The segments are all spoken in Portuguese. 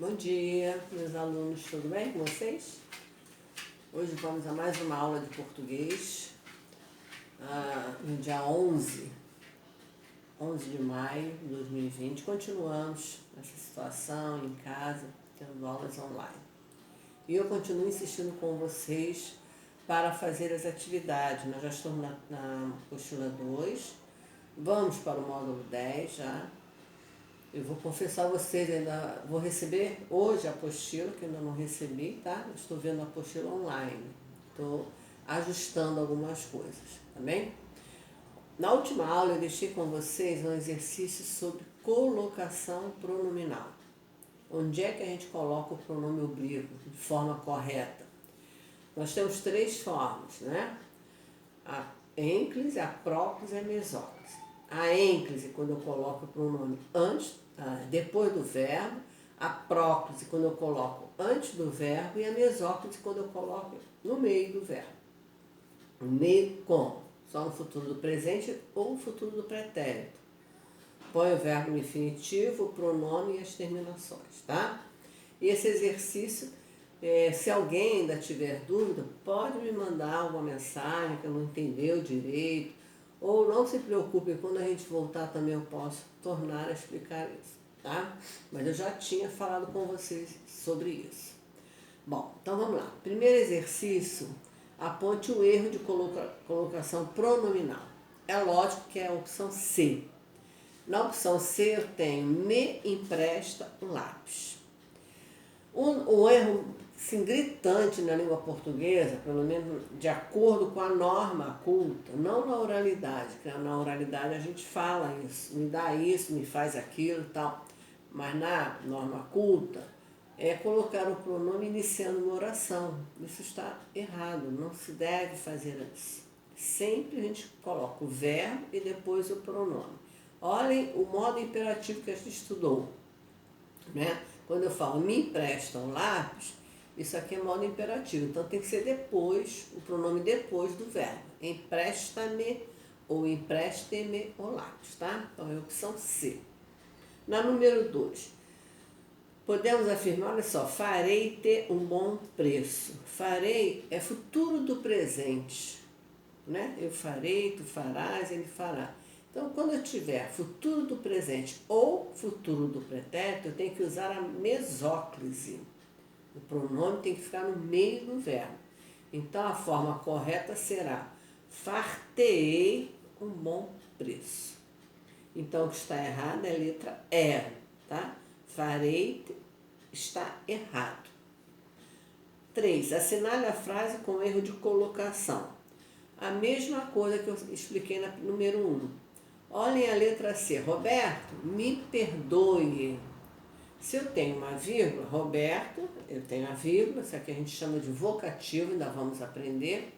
Bom dia, meus alunos, tudo bem com vocês? Hoje vamos a mais uma aula de português, no dia 11 de maio de 2020. Continuamos nessa situação em casa, tendo aulas online. E eu continuo insistindo com vocês para fazer as atividades. Nós já estamos na apostila 2, vamos para o módulo 10 já. Eu vou confessar a vocês, ainda vou receber hoje a apostila, que ainda não recebi, tá? Eu estou vendo a apostila online. Estou ajustando algumas coisas, tá bem? Na última aula eu deixei com vocês um exercício sobre colocação pronominal. Onde é que a gente coloca o pronome oblíquo de forma correta? Nós temos 3 formas, né? A ênclise, a próclise e a mesóclise. A ênclise, quando eu coloco o pronome depois do verbo, a próclise, quando eu coloco antes do verbo, e a mesóclise, quando eu coloco no meio do verbo. No meio como? Só no futuro do presente ou no futuro do pretérito. Põe o verbo no infinitivo, o pronome e as terminações, tá? E esse exercício, se alguém ainda tiver dúvida, pode me mandar uma mensagem que eu não entendeu direito, ou não se preocupe, quando a gente voltar também eu posso tornar a explicar isso, tá? Mas eu já tinha falado com vocês sobre isso. Bom, então vamos lá. Primeiro exercício, aponte o erro de colocação pronominal. É lógico que é a opção C. Na opção C eu tenho me empresta um lápis. Um erro assim, gritante na língua portuguesa, pelo menos de acordo com a norma culta, não na oralidade, porque na oralidade a gente fala isso, me dá isso, me faz aquilo e tal, mas na norma culta é colocar o pronome iniciando uma oração. Isso está errado, não se deve fazer isso. Sempre a gente coloca o verbo e depois o pronome. Olhem o modo imperativo que a gente estudou, né? Quando eu falo me empresta um lápis, isso aqui é modo imperativo, então tem que ser depois, o pronome depois do verbo. Empresta-me ou empreste-me o lápis, tá? Então é a opção C. Na número 2, podemos afirmar, olha só, farei ter um bom preço. Farei é futuro do presente, né? Eu farei, tu farás, ele fará. Então, quando eu tiver futuro do presente ou futuro do pretérito, eu tenho que usar a mesóclise. O pronome tem que ficar no meio do verbo. Então, a forma correta será fartei um bom preço. Então, o que está errado é a letra E, tá? Farei está errado. 3. Assinale a frase com erro de colocação. A mesma coisa que eu expliquei na número 1. Olhem a letra C. Roberto, me perdoe. Se eu tenho uma vírgula, Roberto, eu tenho a vírgula, isso aqui a gente chama de vocativo, ainda vamos aprender.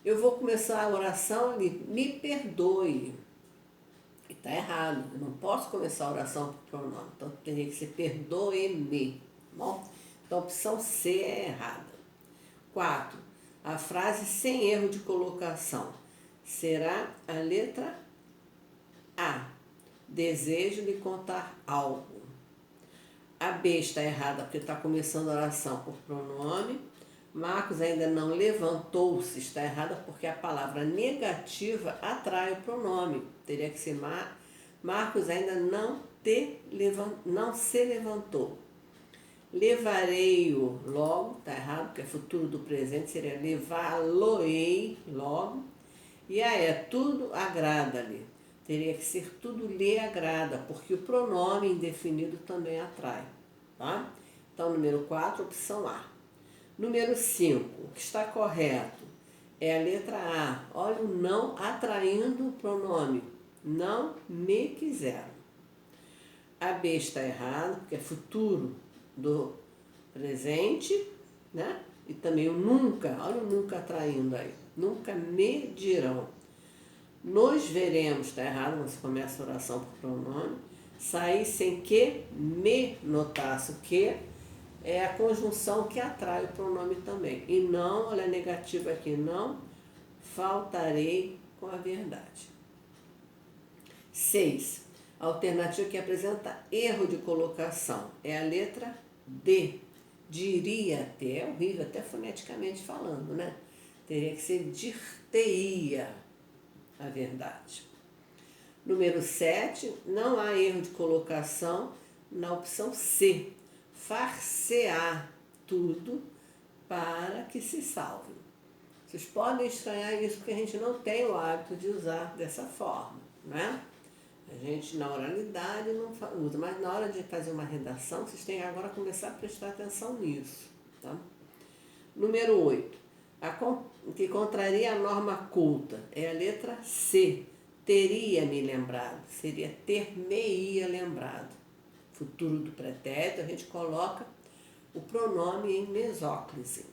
Eu vou começar a oração ali, me perdoe. E está errado, eu não posso começar a oração por pronome, então teria que ser perdoe-me. Bom, então a opção C é errada. 4. A frase sem erro de colocação será a letra A. Desejo lhe contar algo. A B está errada porque está começando a oração por pronome. Marcos ainda não levantou-se, está errada porque a palavra negativa atrai o pronome. Teria que ser Marcos ainda não se levantou. Levarei-o logo, está errado porque é futuro do presente, seria levá-lo-ei logo. E tudo agrada-lhe. Teria que ser tudo lhe agrada, porque o pronome indefinido também atrai, tá? Então, número 4, opção A. Número 5, o que está correto é a letra A. Olha o não atraindo o pronome. Não me quiseram. A B está errado, porque é futuro do presente, né? E também o nunca, olha o nunca atraindo aí. Nunca me dirão. Nos veremos, está errado, você começa a oração por pronome. Sair sem que me notasse, o que é a conjunção que atrai o pronome também. E não, olha a negativa aqui, não faltarei com a verdade. 6. A alternativa que apresenta erro de colocação é a letra D. Diria ter, é horrível até foneticamente falando, né? Teria que ser dir-te-ia, a verdade. Número 7, não há erro de colocação na opção C. Far-se-á tudo para que se salve. Vocês podem estranhar isso porque a gente não tem o hábito de usar dessa forma, né? A gente na oralidade não usa, mas na hora de fazer uma redação, vocês têm agora começar a prestar atenção nisso, tá? Número 8, que contraria a norma culta é a letra C. Teria me lembrado, seria ter-me-ia lembrado. Futuro do pretérito, a gente coloca o pronome em mesóclise.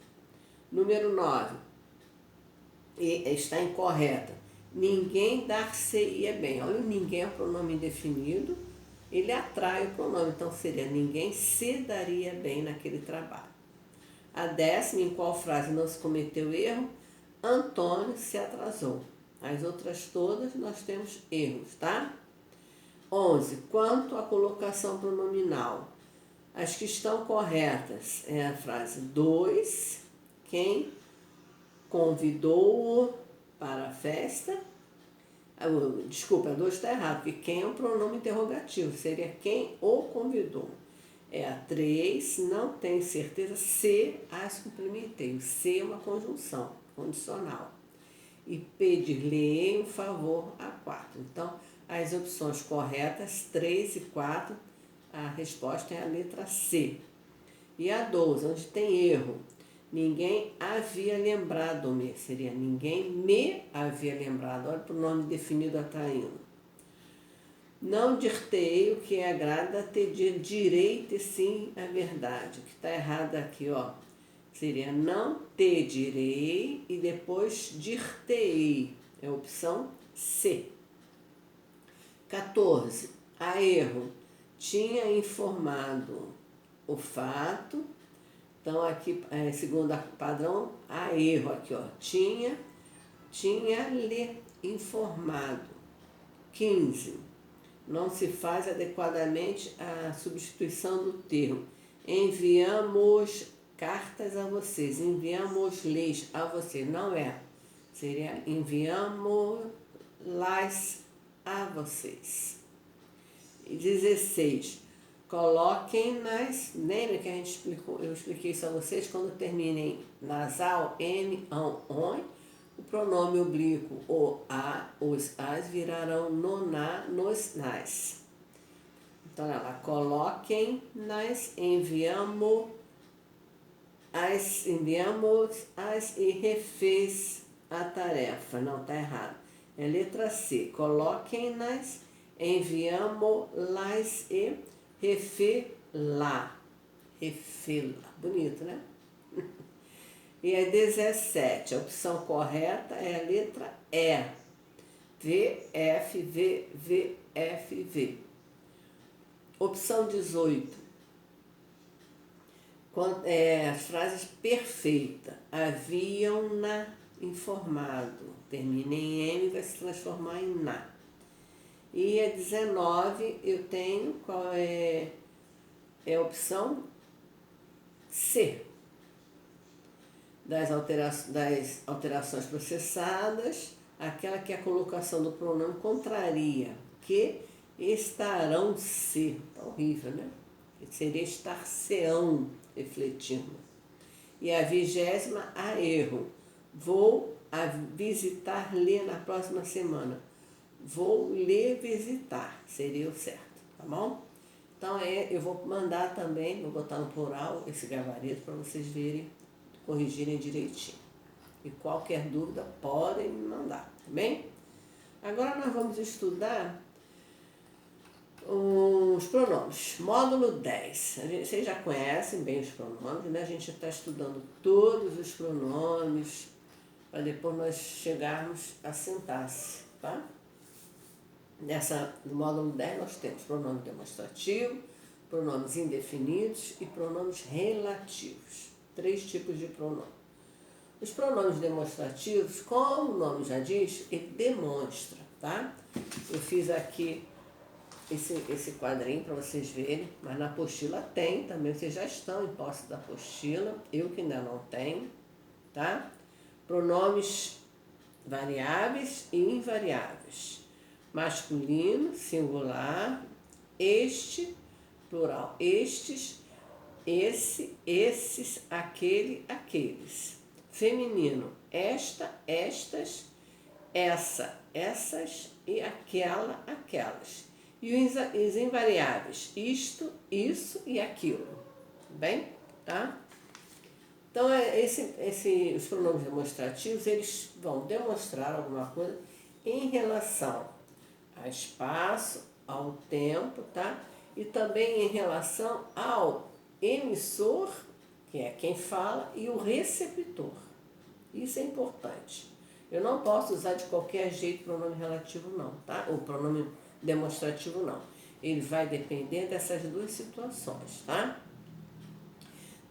Número 9, está incorreta. Ninguém dar-se-ia bem. Olha, o ninguém é um pronome indefinido, ele atrai o pronome, então seria ninguém se daria bem naquele trabalho. A 10ª, em qual frase não se cometeu erro? Antônio se atrasou. As outras todas nós temos erros, tá? 11. Quanto à colocação pronominal, as que estão corretas é a frase 2, quem convidou-o para a festa. Desculpa, a 2 está errado, porque quem é um pronome interrogativo, seria quem o convidou. É a 3, não tenho certeza, se as complementei. O se é uma conjunção, condicional. E pedir-lhe um favor, a 4. Então, as opções corretas, 3 e 4, a resposta é a letra C. E a 12, onde tem erro, ninguém havia lembrado-me, seria ninguém me havia lembrado. Olha para o nome definido atraindo. Não dir-te-ei o que agrada, te direi-te sim a verdade. O que está errado aqui, ó, seria não te direi e depois dir-te-ei. É a opção C. 14. Há erro. Tinha informado o fato. Então, aqui, segundo padrão, há erro aqui, ó. Tinha-lhe informado. 15. Não se faz adequadamente a substituição do termo. Enviamos cartas a vocês, enviamos-lhes a vocês. Não é. Seria enviamos-las a vocês. 16. Coloquem-nas, lembra que a gente explicou, eu expliquei isso a vocês, quando termina em nasal, n, ão, on, o pronome oblíquo, o, a, os, as, virarão no, na, nos, nas. Então, olha lá, coloquem-nas, enviamos-as e refez a tarefa. Não, está errado. É letra C. Coloquem-nas, enviamos-las e refê-la. Refê-la. Bonito, né? E a 17, a opção correta é a letra E. V, F, V, V, F, V. Opção 18. As frases perfeitas. Haviam-na informado. Termina em M, vai se transformar em na. E a 19, eu tenho qual é a opção C. Das alterações processadas, aquela que a colocação do pronome contraria, que estarão-se. Tá horrível, né? Seria estar-se-ão, refletindo. E a 20ª, há erro. Vou visitar-lhe na próxima semana. Vou lhe visitar, seria o certo, tá bom? Então, eu vou mandar também, vou botar no plural esse gabarito para vocês verem, corrigirem direitinho. E qualquer dúvida podem me mandar, tá bem? Agora nós vamos estudar os pronomes. Módulo 10. Vocês já conhecem bem os pronomes, né? A gente está estudando todos os pronomes para depois nós chegarmos a sentar-se, tá? No módulo 10 nós temos pronome demonstrativo, pronomes indefinidos e pronomes relativos. 3 tipos de pronome. Os pronomes demonstrativos, como o nome já diz, ele demonstra, tá? Eu fiz aqui esse quadrinho para vocês verem, mas na apostila tem também, vocês já estão em posse da apostila, eu que ainda não tenho, tá? Pronomes variáveis e invariáveis. Masculino, singular, este, plural, estes, esse, esses, aquele, aqueles. Feminino, esta, estas, essa, essas e aquela, aquelas. E os invariáveis, isto, isso e aquilo. Bem? Tá? Então, os pronomes demonstrativos, eles vão demonstrar alguma coisa em relação ao espaço, ao tempo, tá? E também em relação ao emissor, que é quem fala, e o receptor. Isso é importante. Eu não posso usar de qualquer jeito pronome relativo não, tá? O pronome demonstrativo não. Ele vai depender dessas duas situações, tá?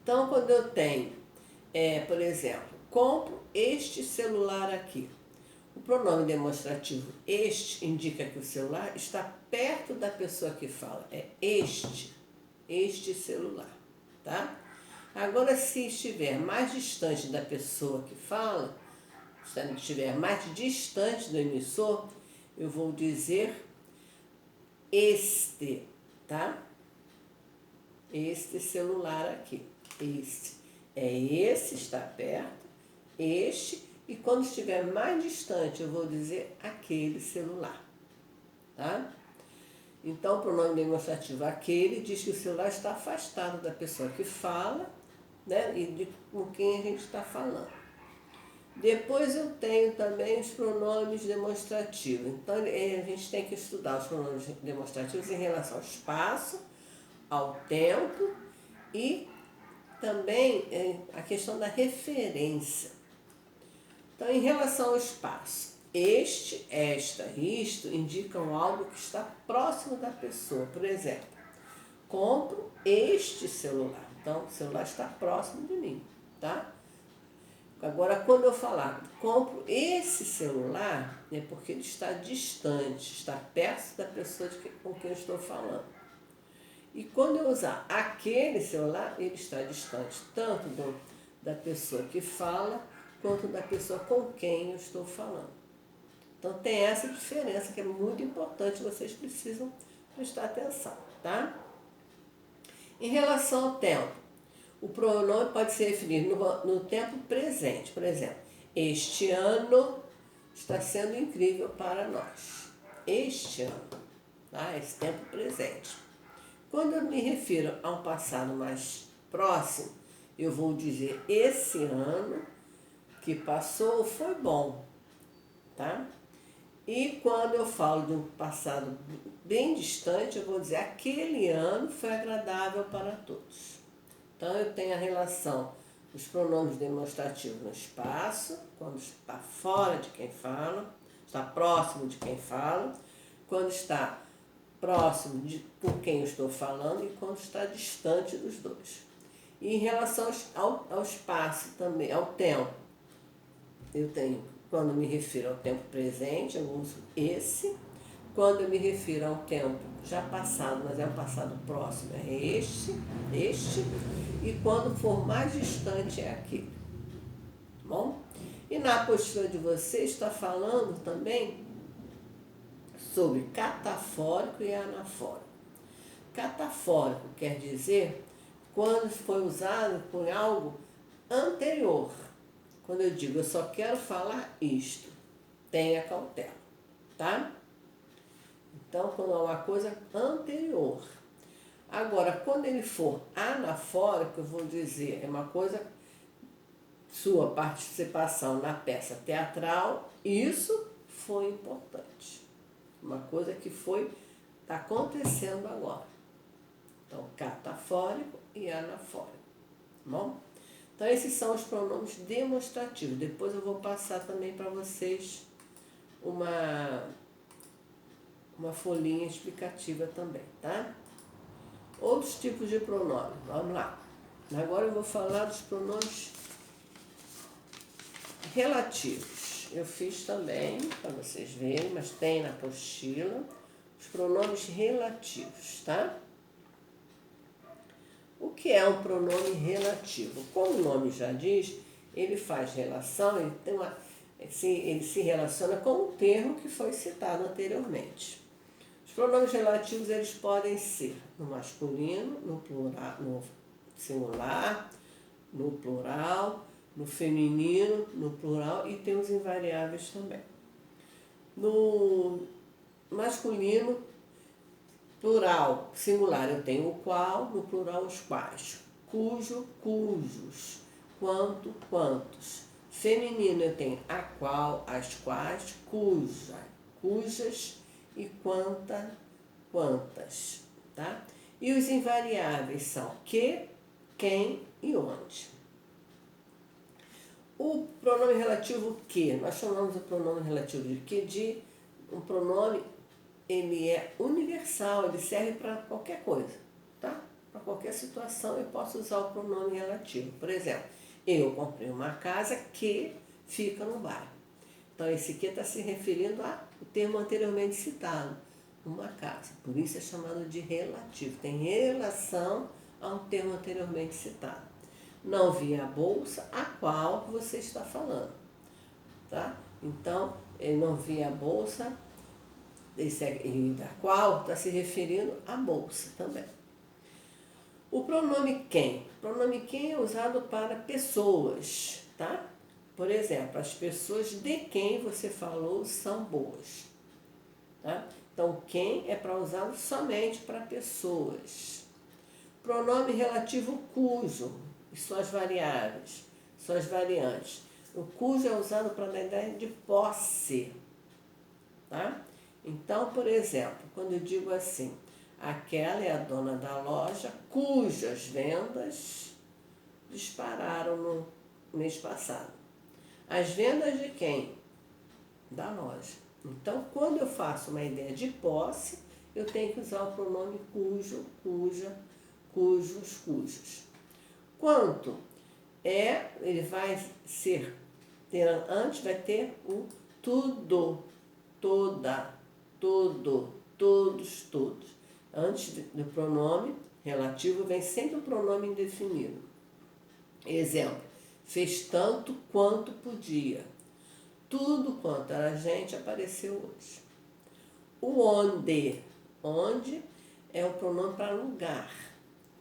Então, quando eu tenho, por exemplo, compro este celular aqui. O pronome demonstrativo este indica que o celular está perto da pessoa que fala. É este celular, tá? Agora, se estiver mais distante da pessoa que fala, se estiver mais distante do emissor, eu vou dizer este, tá? Este celular aqui. Este. Esse está perto, este, e quando estiver mais distante, eu vou dizer aquele celular, tá? Então, o pronome demonstrativo aquele diz que o celular está afastado da pessoa que fala, né? E com quem a gente está falando. Depois eu tenho também os pronomes demonstrativos. Então, a gente tem que estudar os pronomes demonstrativos em relação ao espaço, ao tempo e também a questão da referência. Então, em relação ao espaço, este, esta, isto indicam algo que está próximo da pessoa. Por exemplo, compro este celular. Então, o celular está próximo de mim, tá? Agora, quando eu falar compro esse celular, é porque ele está distante, está perto da pessoa com quem eu estou falando. E quando eu usar aquele celular, ele está distante tanto da pessoa que fala, quanto da pessoa com quem eu estou falando. Então tem essa diferença que é muito importante, vocês precisam prestar atenção, tá? Em relação ao tempo, o pronome pode ser referido no tempo presente. Por exemplo, este ano está sendo incrível para nós. Este ano, tá? Esse tempo presente. Quando eu me refiro a um passado mais próximo, eu vou dizer esse ano que passou foi bom, tá? E quando eu falo de um passado bem distante, eu vou dizer aquele ano foi agradável para todos. Então eu tenho a relação dos pronomes demonstrativos no espaço, quando está fora de quem fala, está próximo de quem fala, quando está próximo de por quem eu estou falando e quando está distante dos dois. E em relação ao espaço também, ao tempo, eu tenho, quando me refiro ao tempo presente, eu uso esse. Quando eu me refiro ao tempo já passado, mas é um passado próximo, é este. E quando for mais distante, é aquele. Bom? E na apostila de vocês está falando também sobre catafórico e anafórico. Catafórico quer dizer quando foi usado por algo anterior. Quando eu digo eu só quero falar isto, tenha cautela, tá? Então, quando é uma coisa anterior. Agora, quando ele for anafórico, eu vou dizer, é uma coisa, sua participação na peça teatral, isso foi importante. Uma coisa que está acontecendo agora. Então, catafórico e anafórico. Bom? Então, esses são os pronomes demonstrativos. Depois eu vou passar também para vocês uma folhinha explicativa também, tá? Outros tipos de pronomes. Vamos lá. Agora eu vou falar dos pronomes relativos. Eu fiz também, para vocês verem, mas tem na apostila, os pronomes relativos, tá? O que é um pronome relativo? Como o nome já diz, ele faz relação, ele se relaciona com o termo que foi citado anteriormente. Os pronomes relativos, eles podem ser no masculino, no plural, no singular, no plural, no feminino, no plural, e tem os invariáveis também. No masculino, plural, singular, eu tenho o qual, no plural os quais, cujo, cujos, quanto, quantos. Feminino eu tenho a qual, as quais, cuja, cujas e quanta, quantas, tá? E os invariáveis são que, quem e onde. O pronome relativo que, nós chamamos o pronome relativo de que de um pronome, ele é universal, ele serve para qualquer coisa, tá? Para qualquer situação eu posso usar o pronome relativo. Por exemplo, eu comprei uma casa que fica no bairro. Então esse que está se referindo ao termo anteriormente citado, uma casa. Por isso é chamado de relativo, tem relação ao termo anteriormente citado. Não vi a bolsa a qual você está falando, tá? Então, eu não vi a bolsa, e da qual está se referindo à bolsa também. O pronome quem? O pronome quem é usado para pessoas, tá? Por exemplo, as pessoas de quem você falou são boas, tá? Então, quem é para usar somente para pessoas. Pronome relativo cujo e suas variáveis, suas variantes. O cujo é usado para dar ideia de posse, tá? Então, por exemplo, quando eu digo assim, aquela é a dona da loja cujas vendas dispararam no mês passado. As vendas de quem? Da loja. Então, quando eu faço uma ideia de posse, eu tenho que usar o pronome cujo, cuja, cujos, cujos. Quanto ele vai ser, antes vai ter o tudo, toda, todo, todos, todos. Antes do pronome relativo vem sempre o pronome indefinido. Exemplo, fez tanto quanto podia. Tudo quanto era gente apareceu hoje. O onde é o pronome para lugar.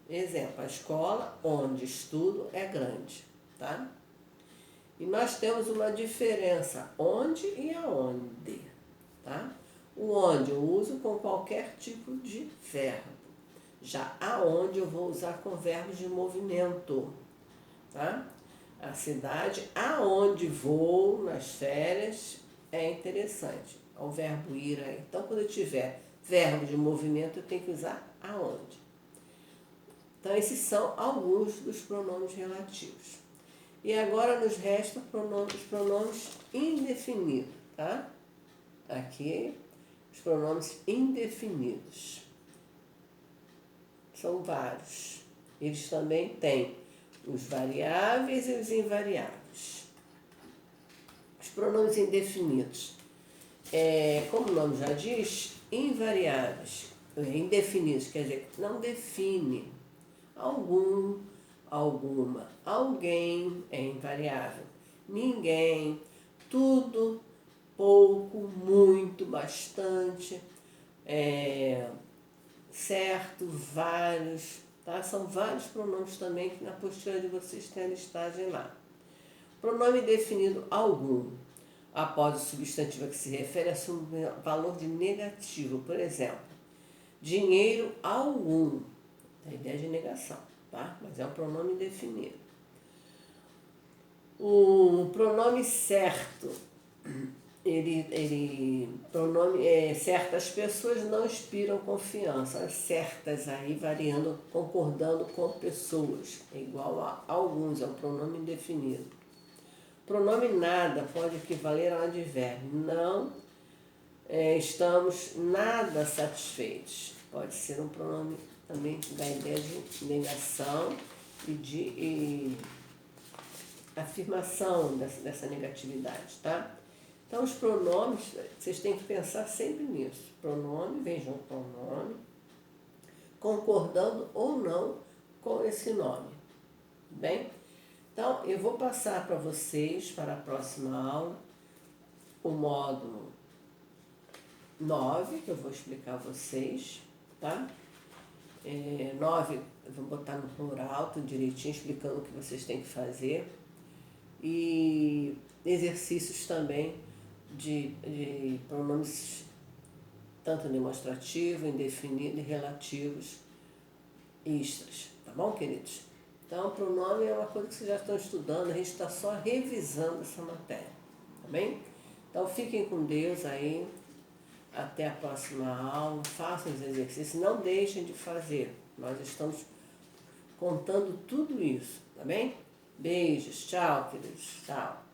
Exemplo, a escola onde estudo é grande, tá? E nós temos uma diferença, onde e aonde, tá? O onde eu uso com qualquer tipo de verbo. Já aonde eu vou usar com verbos de movimento, tá? A cidade aonde vou nas férias é interessante. É o verbo ir aí. Então, quando eu tiver verbo de movimento, eu tenho que usar aonde. Então, esses são alguns dos pronomes relativos. E agora nos restam os pronomes indefinidos, tá? Aqui, os pronomes indefinidos. São vários. Eles também têm os variáveis e os invariáveis. Os pronomes indefinidos, como o nome já diz, invariáveis, indefinidos, quer dizer, não define. Algum, alguma, alguém é invariável. Ninguém, tudo, pouco, muito, bastante, certo, vários, tá? São vários pronomes também que na apostila de vocês tem a listagem lá. Pronome definido algum, após o substantivo a que se refere, assume valor de negativo. Por exemplo, dinheiro algum, a ideia de negação, tá? Mas é um pronome indefinido. O pronome certo, certas pessoas não inspiram confiança. As certas aí variando, concordando com pessoas, é igual a alguns, é um pronome indefinido. Pronome nada pode equivaler a um advérbio. Não estamos nada satisfeitos. Pode ser um pronome também que dá a ideia de negação e de afirmação dessa negatividade, tá? Então, os pronomes, vocês têm que pensar sempre nisso. Pronome vem junto com o nome, concordando ou não com esse nome. Bem? Então, eu vou passar para vocês, para a próxima aula, o módulo 9, que eu vou explicar a vocês, tá? 9, eu vou botar no plural, tudo direitinho, explicando o que vocês têm que fazer. E exercícios também de pronomes, tanto demonstrativo, indefinido e relativos extras, tá bom, queridos? Então, pronome é uma coisa que vocês já estão estudando, a gente está só revisando essa matéria, tá bem? Então, fiquem com Deus aí, até a próxima aula, façam os exercícios, não deixem de fazer, nós estamos contando tudo isso, tá bem? Beijos, tchau, queridos, tchau.